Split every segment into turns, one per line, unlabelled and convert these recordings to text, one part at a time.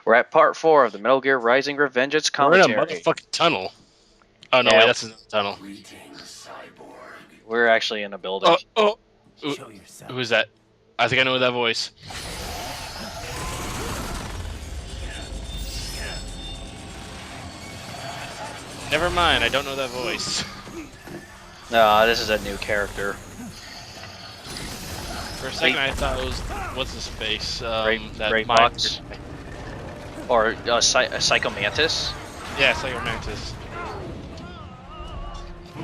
We're at part 4 of the Metal Gear Rising Revengeance
We're in a
commentary.
motherfucking tunnel. Oh no,
Yeah.
wait, that's a tunnel.
Greetings, cyborg.
We're actually in a building.
Show yourself.
Who is that? I think I know that voice. Never mind, I don't know that voice.
No, this is a new character.
For a second, I thought it was what's his face?
Great Box. Or Psycho Mantis.
Yeah, Psycho Mantis.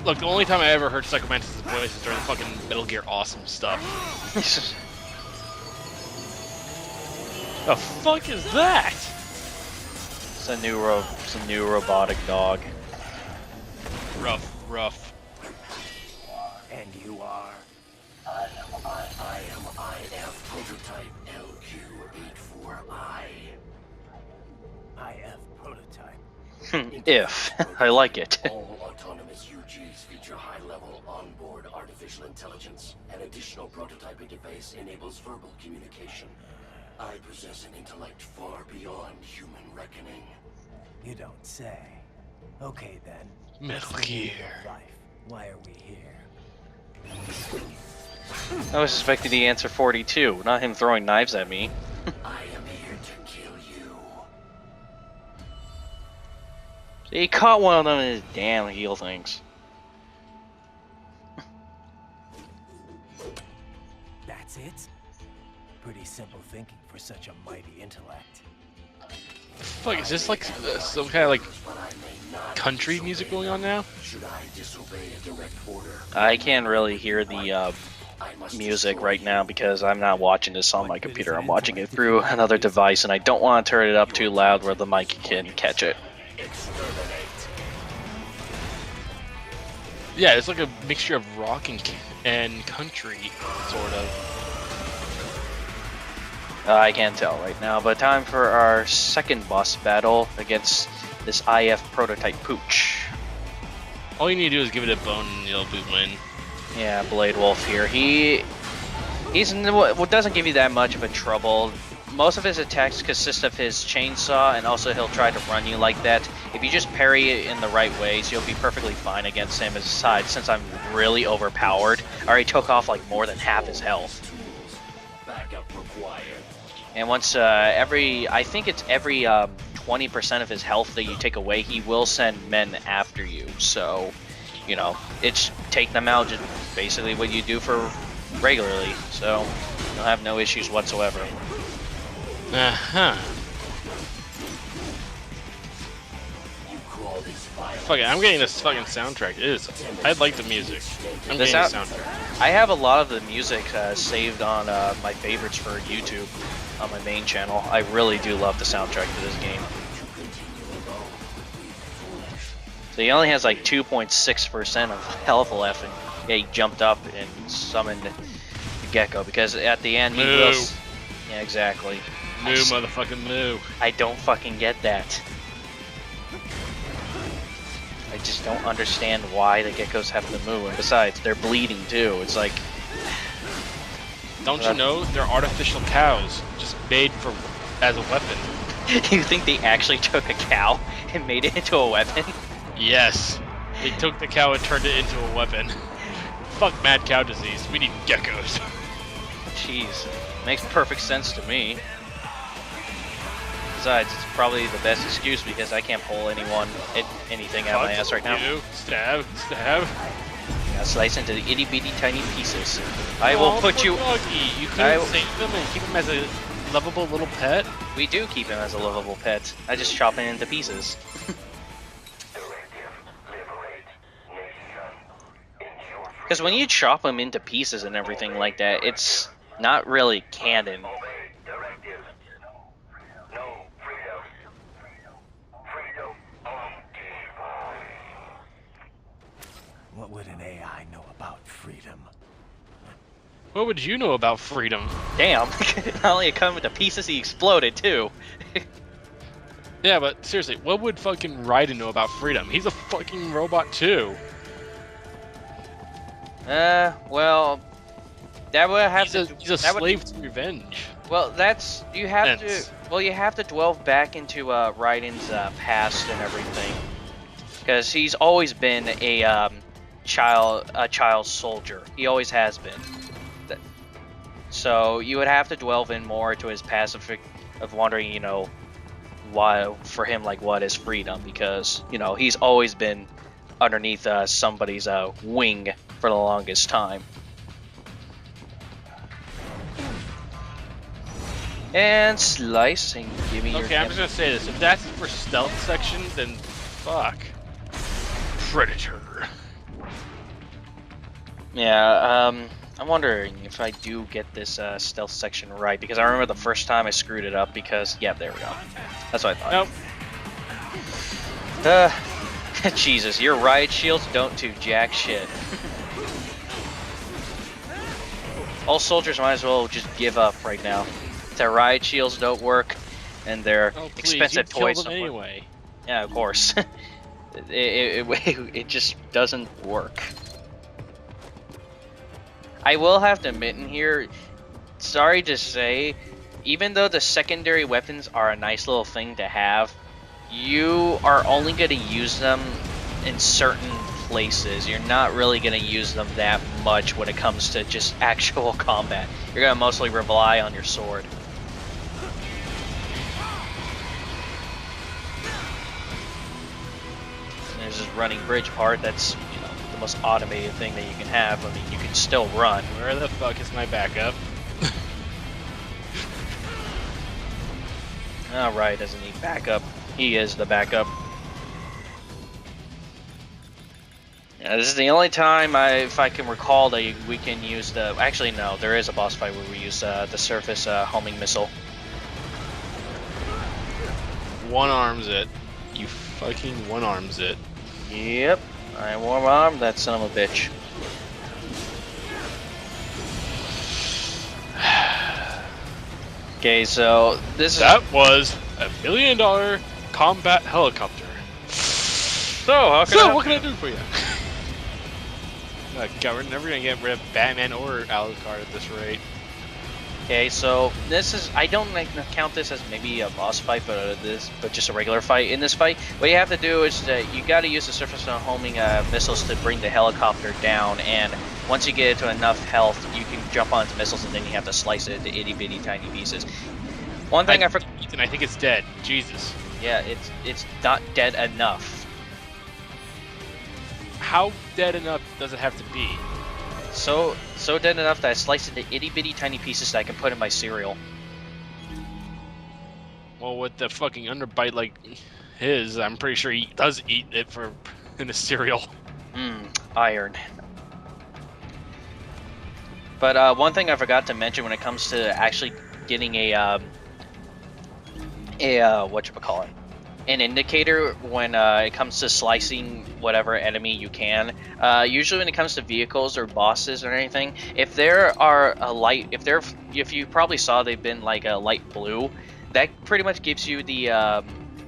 Look, the only time I ever heard Psycho Mantis' voice is during the fucking Metal Gear Awesome stuff. The fuck is that?
It's a new robotic dog.
Rough.
And you are? I am IF prototype LQ84I. IF prototype.
If. I like it.
All autonomous UGs feature high-level onboard artificial intelligence. An additional prototype interface enables verbal communication. I possess an intellect far beyond human reckoning.
You don't say. Okay then.
Metal Gear.
Life. Why are we here?
I was expecting the answer 42, not him throwing knives at me.
I am here to kill you.
He caught one of them in his damn heel things.
That's it? Pretty simple thinking for such a mighty intellect.
Fuck, is this like some kind of like country music going on now?
Should I disobey a direct order?
I can't really hear the music right now because I'm not watching this on my computer. I'm watching it through another device, and I don't want to turn it up too loud where the mic can catch it.
Yeah, it's like a mixture of rock and country, sort of.
I can't tell right now, but time for our second boss battle against this IF prototype Pooch.
All you need to do is give it a bone and you'll win.
Yeah, Blade Wolf here. He's what doesn't give you that much of a trouble. Most of his attacks consist of his chainsaw, and also he'll try to run you like that. If you just parry it in the right ways, you'll be perfectly fine against him. Besides, since I'm really overpowered, I already took off like more than half his health.
Backup required.
And once I think it's every 20% of his health that you take away, he will send men after you. So, you know, it's take them out, just basically what you do for regularly. So, you'll have no issues whatsoever.
Fuck it, I'm getting this fucking soundtrack. I like the music. I'm getting the soundtrack.
I have a lot of the music saved on my favorites for YouTube on my main channel. I really do love the soundtrack to this game. So he only has like 2.6% of health left, and yeah, he jumped up and summoned the Gecko because at the end he will. Yeah, exactly.
Moo, motherfucking moo.
I don't fucking get that. I just don't understand why the Geckos have to moo, and besides, they're bleeding too. It's like...
Don't you know they're artificial cows, just made as a weapon?
You think they actually took a cow and made it into a weapon?
Yes. They took the cow and turned it into a weapon. Fuck mad cow disease. We need geckos.
Jeez. Makes perfect sense to me. Besides, it's probably the best excuse because I can't pull anything out of my ass right now.
Stab.
Yeah, slice into the itty bitty tiny pieces. I will put you.
Doggy. You couldn't save them and keep him as a lovable little pet?
We do keep him as a lovable pet. I just chop him into pieces. Because when you chop him into pieces and everything like that, it's not really canon.
What would an AI know about freedom?
What would you know about freedom?
Damn, not only it cut into pieces, he exploded too.
Yeah, but seriously, what would fucking Raiden know about freedom? He's a fucking robot too.
Well, that would have
He's a slave to revenge.
Well, you have to. Well, you have to delve back into Raiden's past and everything, because he's always been a child soldier. He always has been. So you would have to delve in more to his past of wondering, you know, why for him, like, what is freedom, because, you know, he's always been underneath somebody's wing for the longest time. And slice and give me your...
Okay, I'm just gonna say this. If that's for stealth section, then fuck. Predator.
Yeah, I'm wondering if I do get this stealth section right, because I remember the first time I screwed it up because... Yeah, there we go. That's what I thought. Nope. Jesus, your riot shields don't do jack shit. All soldiers might as well just give up right now. Their riot shields don't work, and their expensive toys don't
anyway.
work. Yeah, of course. it just doesn't work. I will have to admit in here, sorry to say, even though the secondary weapons are a nice little thing to have, you are only going to use them in certain places. You're not really going to use them that much when it comes to just actual combat. You're going to mostly rely on your sword. And there's this running bridge part that's, you know, the most automated thing that you can have. I mean, you can still run.
Where the fuck is my backup?
Alright, doesn't need backup. He is the backup. Yeah, this is the only time if I can recall that we can use the... Actually, no, there is a boss fight where we use the surface homing missile.
One arms it. You fucking one arms it.
Yep, I warm arm that son of a bitch. Okay, so this
That was $1 million combat helicopter.
So,
what can I do for you? We're never gonna get rid of Batman or Alucard at this rate.
Okay, so this is, I don't count this as maybe a boss fight, but just a regular fight. In this fight, what you have to do is that you got to use the surface homing missiles to bring the helicopter down, and once you get it to enough health, you can jump onto missiles, and then you have to slice it into itty bitty tiny pieces. One thing I forgot.
Ethan, I think it's dead. Jesus.
Yeah, it's not dead enough.
How dead enough does it have to be?
So dead enough that I slice it into itty bitty tiny pieces that I can put in my cereal.
Well, with the fucking underbite like his, I'm pretty sure he does eat it in a cereal.
Iron. But one thing I forgot to mention when it comes to actually getting whatchamacallit, an indicator when it comes to slicing whatever enemy you can. Usually when it comes to vehicles or bosses or anything, if there are a light, if you probably saw they've been like a light blue, that pretty much gives you the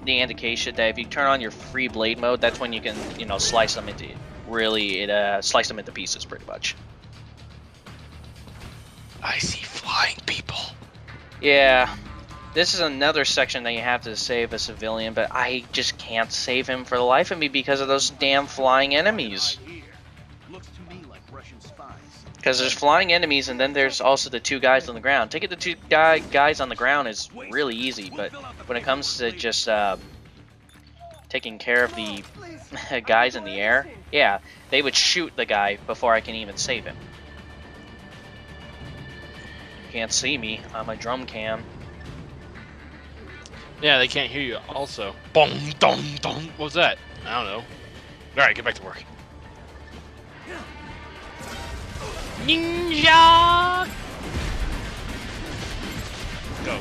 indication that if you turn on your free blade mode, that's when you can, you know, slice them into slice them into pieces pretty much.
I see flying people.
Yeah. This is another section that you have to save a civilian, but I just can't save him for the life of me because of those damn flying enemies. Because there's flying enemies, and then there's also the two guys on the ground. Taking the two guys on the ground is really easy, but when it comes to just taking care of the guys in the air, yeah, they would shoot the guy before I can even save him. You can't see me. I'm a drum cam.
Yeah, they can't hear you also. Boom, dong, dong. What was that? I don't know. Alright, get back to work. Ninja! Go.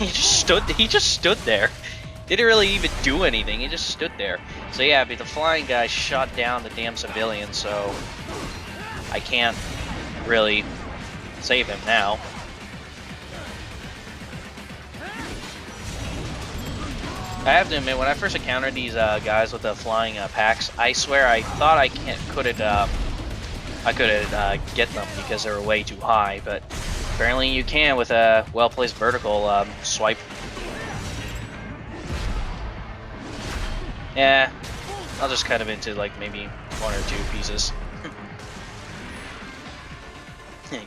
He just stood there. Didn't really even do anything. He just stood there. So yeah, but the flying guy shot down the damn civilian, so I can't really save him now. I have to admit, when I first encountered these guys with the flying packs, I swear I thought I couldn't get them because they were way too high. But Apparently you can with a well-placed vertical swipe. Yeah, I'll just cut him into like maybe 1 or 2 pieces.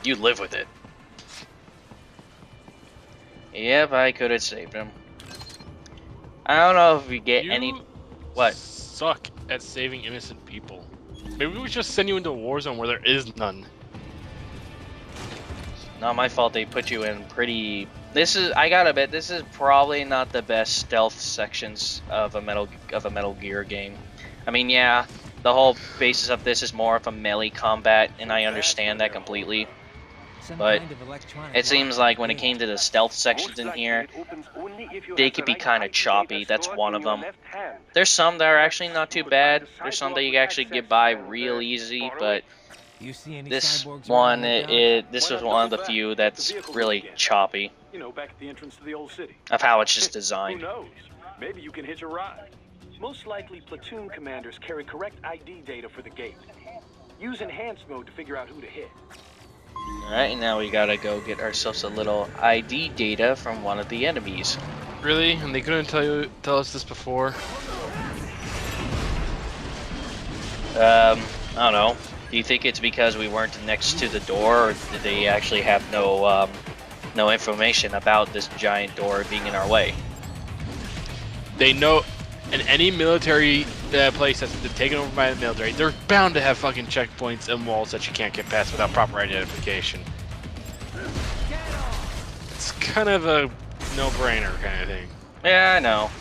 You live with it. Yep, I could have saved him. I don't know if we get any... What?
Suck at saving innocent people. Maybe we should just send you into a war zone where there is none.
Not my fault they put you in pretty... I gotta admit, this is probably not the best stealth sections of a Metal Gear game. I mean, yeah, the whole basis of this is more of a melee combat, and I understand that completely. But it seems like when it came to the stealth sections in here, they could be kind of choppy. That's one of them. There's some that are actually not too bad. There's some that you can actually get by real easy, but this one, this is one of the few that's really choppy.
You know, back at the entrance to the old city.
Of how it's just designed.
Who knows? Maybe you can hitch a ride. Most likely, platoon commanders carry correct ID data for the gate. Use enhanced mode to figure out who to hit.
Alright, and now we gotta go get ourselves a little ID data from one of the enemies.
Really? And they couldn't tell us this before?
I don't know. Do you think it's because we weren't next to the door, or did they actually have no information about this giant door being in our way?
They know in any military place that's been taken over by the military, they're bound to have fucking checkpoints and walls that you can't get past without proper identification. It's kind of a no-brainer kind of thing.
Yeah, I know.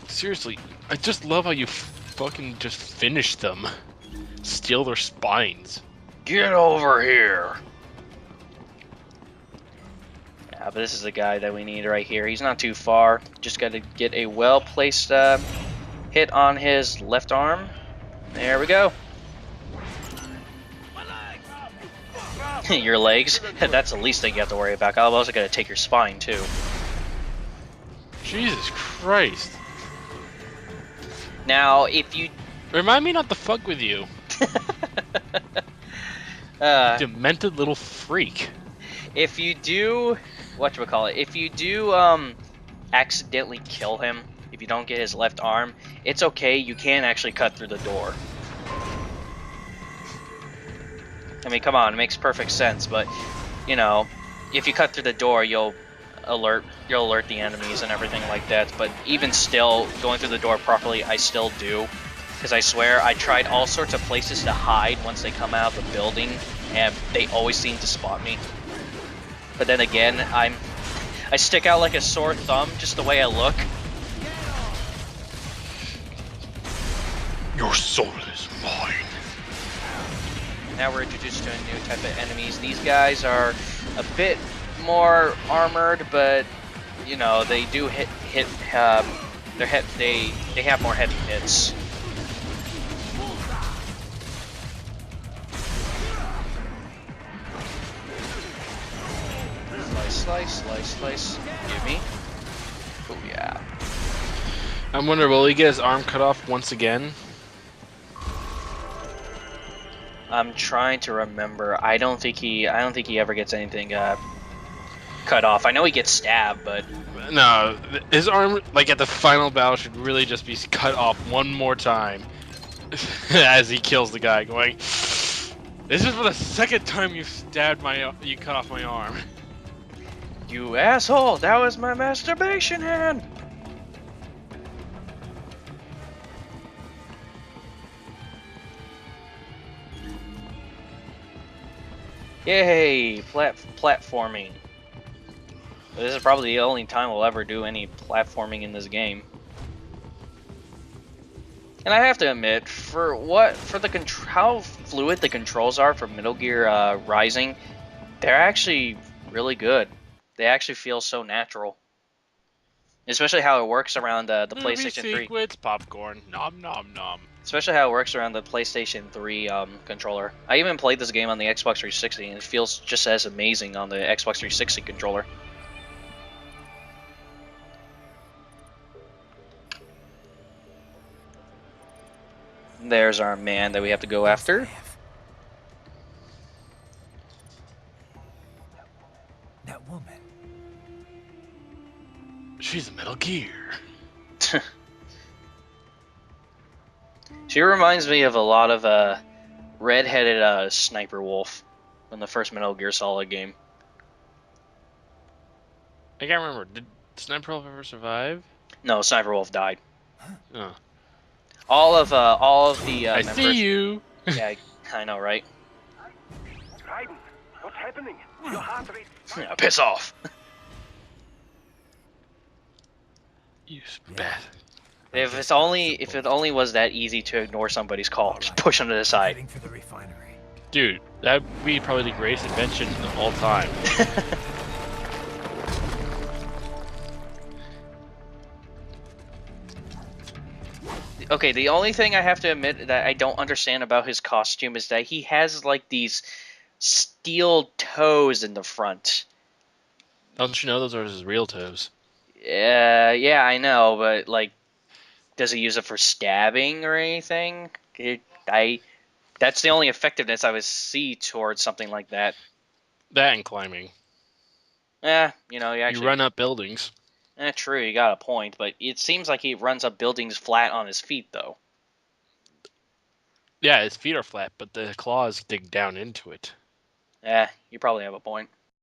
Seriously, I just love how you fucking just finish them. Steal their spines.
Get over here! Yeah, but this is the guy that we need right here. He's not too far. Just got to get a well-placed hit on his left arm. There we go. Your legs? That's the least thing you have to worry about. I'm also going to take your spine, too.
Jesus Christ.
Now, if you...
Remind me not to fuck with you. Demented little freak.
If you do... Whatchamacallit? If you do accidentally kill him, if you don't get his left arm, it's okay. You can actually cut through the door. I mean, come on, it makes perfect sense, but, you know, if you cut through the door, you'll alert the enemies and everything like that, but even still, going through the door properly, I still do, because I swear, I tried all sorts of places to hide once they come out of the building, and they always seem to spot me. But then again, I stick out like a sore thumb, just the way I look.
Your soul is mine.
Now we're introduced to a new type of enemies. These guys are a bit more armored, but you know they do they have more heavy hits. Slice, slice, slice. Give me. Oh yeah.
I'm wondering, will he get his arm cut off once again?
I'm trying to remember. I don't think he ever gets anything cut off. I know he gets stabbed, but
no, his arm, like at the final battle, should really just be cut off one more time as he kills the guy, going, "This is for the second time you cut off my arm."
You asshole! That was my masturbation hand. Yay! Platforming. This is probably the only time we'll ever do any platforming in this game. And I have to admit, how fluid the controls are for Metal Gear Rising, they're actually really good. They actually feel so natural. Especially how it works around the PlayStation 3.
Sequence, popcorn, nom nom nom.
Especially how it works around the PlayStation 3 controller. I even played this game on the Xbox 360 and it feels just as amazing on the Xbox 360 controller. There's our man that we have to go after.
She's a Metal Gear.
She reminds me of a lot of red-headed Sniper Wolf from the first Metal Gear Solid game.
I can't remember. Did Sniper Wolf ever survive?
No, Sniper Wolf died.
Oh.
All of the
I
members.
see you.
Yeah, I know, right?
Raiden, what's happening? Your heart rate.
Yeah, piss off.
You bad.
If it only was that easy to ignore somebody's call, just push them to the side.
Heading for the refinery.
Dude, that would be probably the greatest invention of all time.
Okay, the only thing I have to admit that I don't understand about his costume is that he has like these steel toes in the front.
Don't you know those are his real toes?
Yeah, I know, but like, does he use it for stabbing or anything? That's the only effectiveness I would see towards something like that.
That and climbing.
Yeah, you know,
You run up buildings.
True, you got a point, but it seems like he runs up buildings flat on his feet, though.
Yeah, his feet are flat, but the claws dig down into it.
Yeah, you probably have a point.